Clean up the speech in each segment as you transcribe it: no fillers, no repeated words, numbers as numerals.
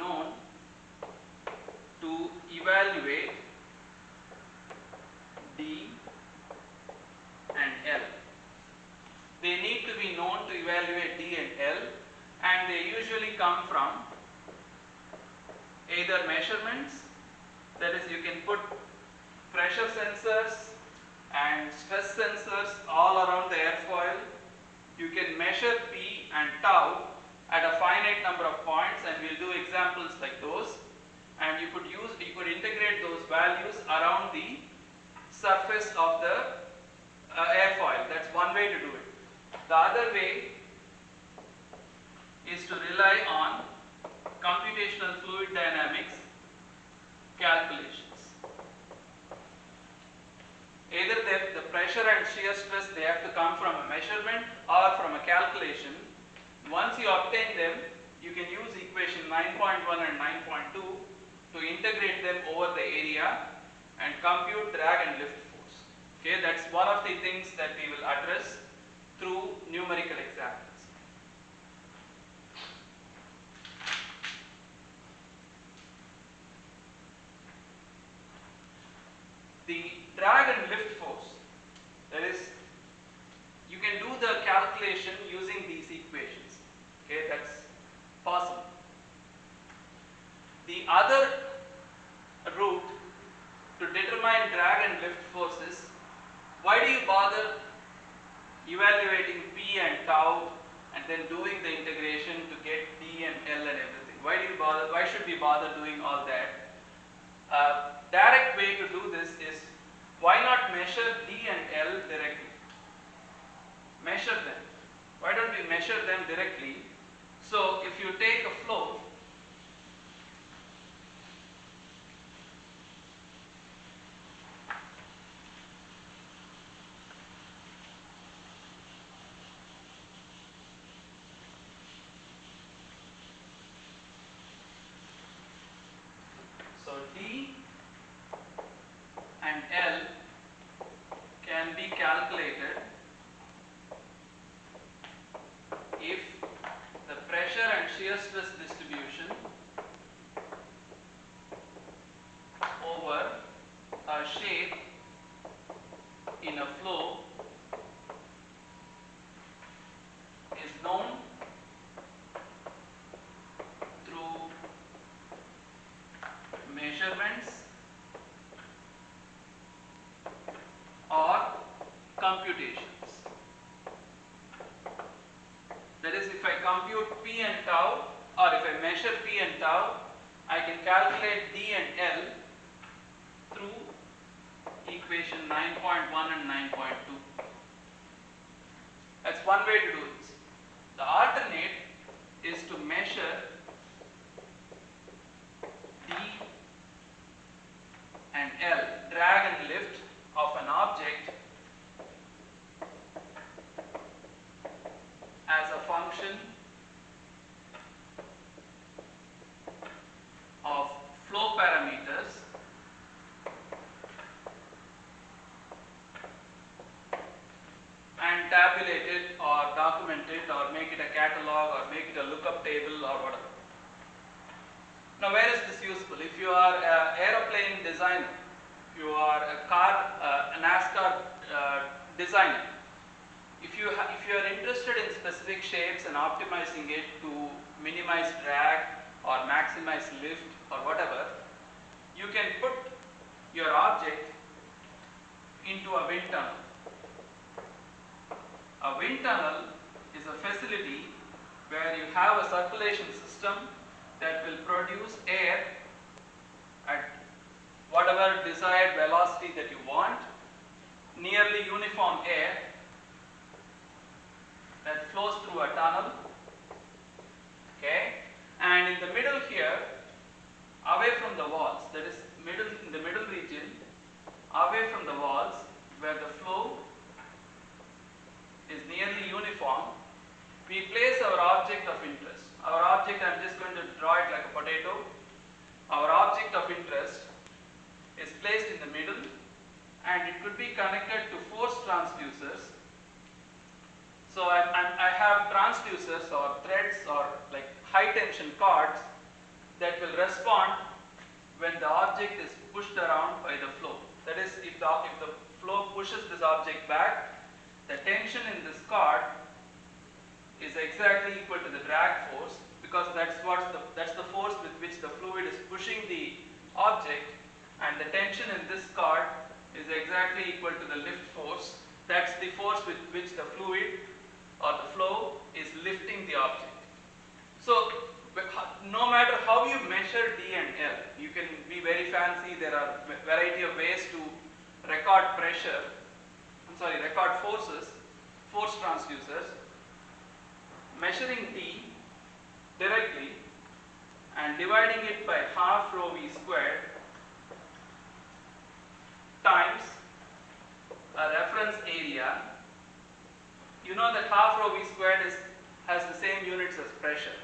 known to evaluate D and L. They need to be known to evaluate D and L, and they usually come from either measurements, that is, you can put pressure sensors and stress sensors all around the airfoil. You can measure P and tau at a finite number of points, and we'll do examples like those. And you could integrate those values around the surface of the airfoil. That's one way to do it. The other way is to rely on computational fluid dynamics calculations. Either the pressure and shear stress, they have to come from a measurement or from a calculation. Once you obtain them, you can use equation 9.1 and 9.2 to integrate them over the area and compute drag and lift force. Okay, that's one of the things that we will address through numerical examples. The drag and lift force, that is, you can do the calculation using these equations. Okay, that's possible. The other route to determine drag and lift forces, why do you bother evaluating P and tau and then doing the integration to get D and L and everything? Why do you bother? Why should we bother doing all that? Direct way to do this is, why not measure D and L directly? Measure them. Why don't we measure them directly? So if you take a flow, so D and L can be calculated if the pressure and shear stress distribution over a shape in a flow is known through measurements or computations. That is, if I compute P and tau, or if I measure P and tau, I can calculate D and L through equation 9.1 and 9.2. That's one way to do this. The alternate is to measure D and L, drag and lift of an object, as a function of flow parameters and tabulate it or document it or make it a catalog or make it a lookup table or whatever. Now, where is this useful? If you are an aeroplane designer, if you are a NASCAR designer, if you are interested in specific shapes and optimizing it to minimize drag or maximize lift or whatever, you can put your object into a wind tunnel. A wind tunnel is a facility where you have a circulation system that will produce air at whatever desired velocity that you want, nearly uniform air that flows through a tunnel. Okay, and in the middle here, away from the walls, that is in the middle region, away from the walls, where the flow is nearly uniform, we place our object of interest. Our object, I am just going to draw it like a potato. Our object of interest is placed in the middle, and it could be connected to force transducers. So I have transducers or threads or like high tension cords that will respond when the object is pushed around by the flow. That is, if the flow pushes this object back, the tension in this cord is exactly equal to the drag force, because that's the force with which the fluid is pushing the object, and the tension in this cord is exactly equal to the lift force. That's the force with which the fluid or the flow is lifting the object. So no matter how you measure D and L, you can be very fancy. There are a variety of ways to record record forces, force transducers. Measuring D directly and dividing it by half rho V squared times a reference area. You know that half rho V squared has the same units as pressure.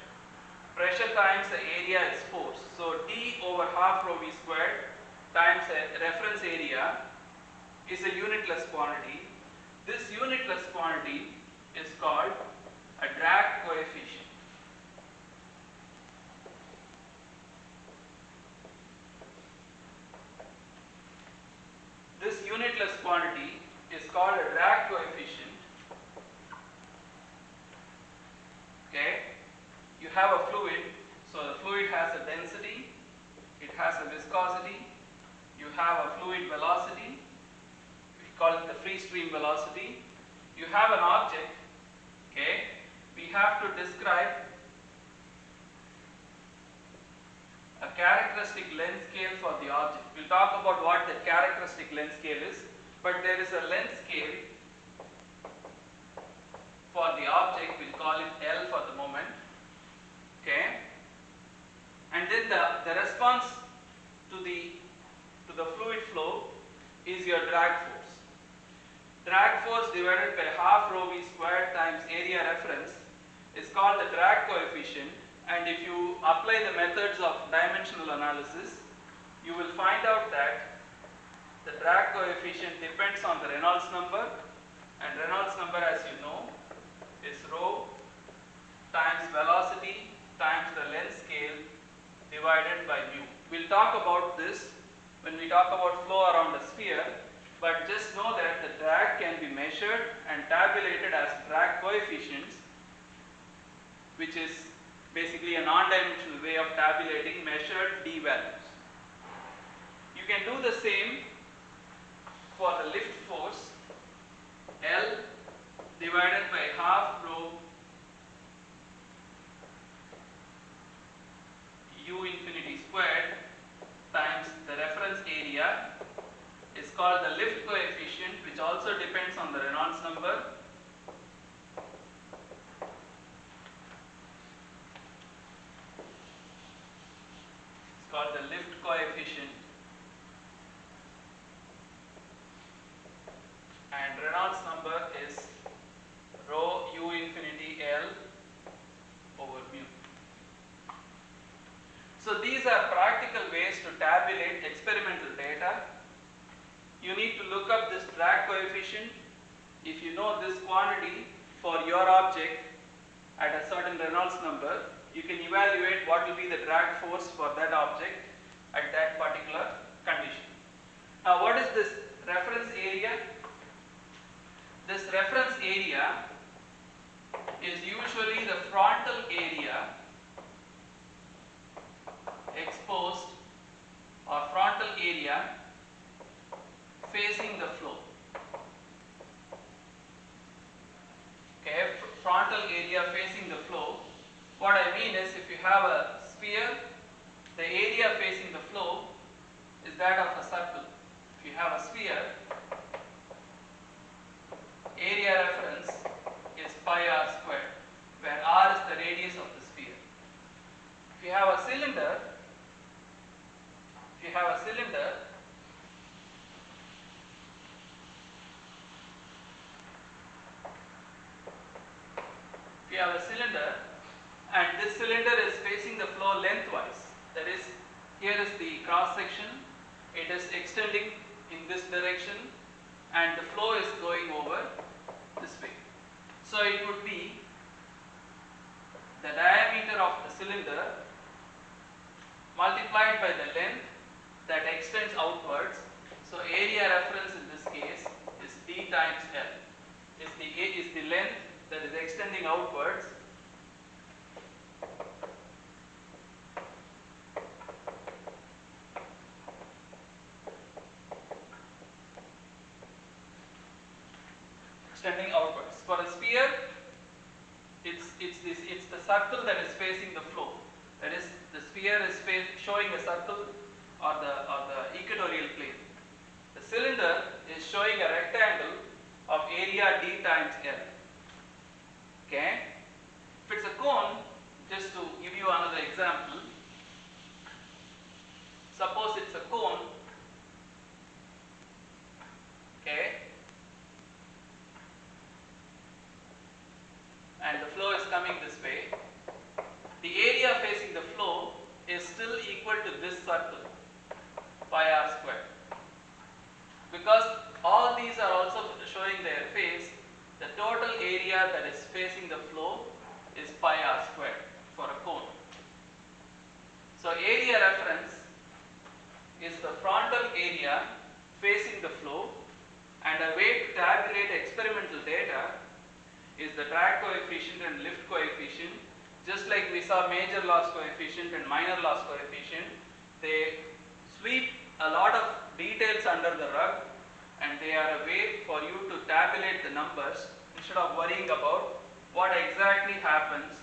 Pressure times the area is force. So D over half rho V squared times a reference area is a unitless quantity. This unitless quantity is called a drag coefficient. This unitless quantity is called a drag coefficient. Okay? You have a fluid, so the fluid has a density, it has a viscosity, you have a fluid velocity, we call it the free stream velocity, you have an object, okay? We have to describe a characteristic length scale for the object. We'll talk about what the characteristic length scale is, but there is a length scale for the object. We'll call it L for the moment. Okay, and then the response to the fluid flow is your drag force. Drag force divided by half rho V squared times area reference is called the drag coefficient, and if you apply the methods of dimensional analysis, you will find out that the drag coefficient depends on the Reynolds number, and Reynolds number, as you know, is rho times velocity times the length scale divided by mu. We'll talk about this when we talk about flow around a sphere, but just know that the drag can be measured and tabulated as drag coefficients, which is basically a non-dimensional way of tabulating measured D values. You can do the same for the lift force, L divided by half rho U infinity squared times the reference area is called the lift coefficient, which also depends on the Reynolds number. It's called the lift coefficient, and Reynolds number is rho U infinity L over mu. So these are practical ways to tabulate experimental data. You need to look up this drag coefficient. If you know this quantity for your object at a certain Reynolds number, you can evaluate what will be the drag force for that object at that particular condition. Now, what is this reference area? This reference area is usually the frontal area exposed or frontal area facing the flow. Okay, frontal area facing the flow. What I mean is, if you have a sphere, the area facing the flow is that of a circle. If you have a sphere, area reference is pi r squared, where r is the radius of the sphere. If you have a cylinder, and this cylinder is facing the flow lengthwise, that is, here is the cross section, it is extending in this direction, and the flow is going over this way. So it would be the diameter of the cylinder multiplied by the length that extends outwards. So area reference in this case is D times L. Is the length that is extending outwards. Extending outwards. For a sphere, it's the circle that is facing the flow. That is, the sphere is showing a circle or the equatorial plane. The cylinder is showing a rectangle of area D times L. Okay. If it's a cone, just to give you another example, suppose it's a cone. Okay. And the flow is coming this way. The area facing the flow is still equal to this circle, pi r square. Because all these are also showing their face, the total area that is facing the flow is pi r square for a cone. So area reference is the frontal area facing the flow, and a way to tabulate experimental data is the drag coefficient and lift coefficient. Just like we saw major loss coefficient and minor loss coefficient, they sweep a lot of details under the rug, and they are a way for you to tabulate the numbers instead of worrying about what exactly happens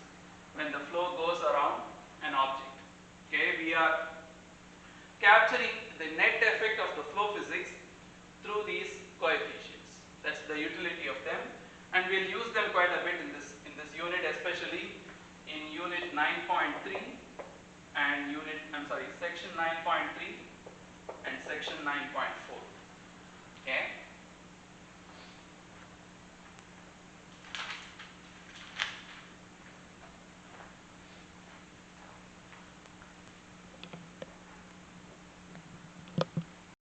when the flow goes around an object. Okay, we are capturing the net effect of the flow physics through these coefficients. That's the utility of them, and we'll use them quite a bit in this unit, especially in unit 9.3 and section 9.3 and section 9.4. Okay.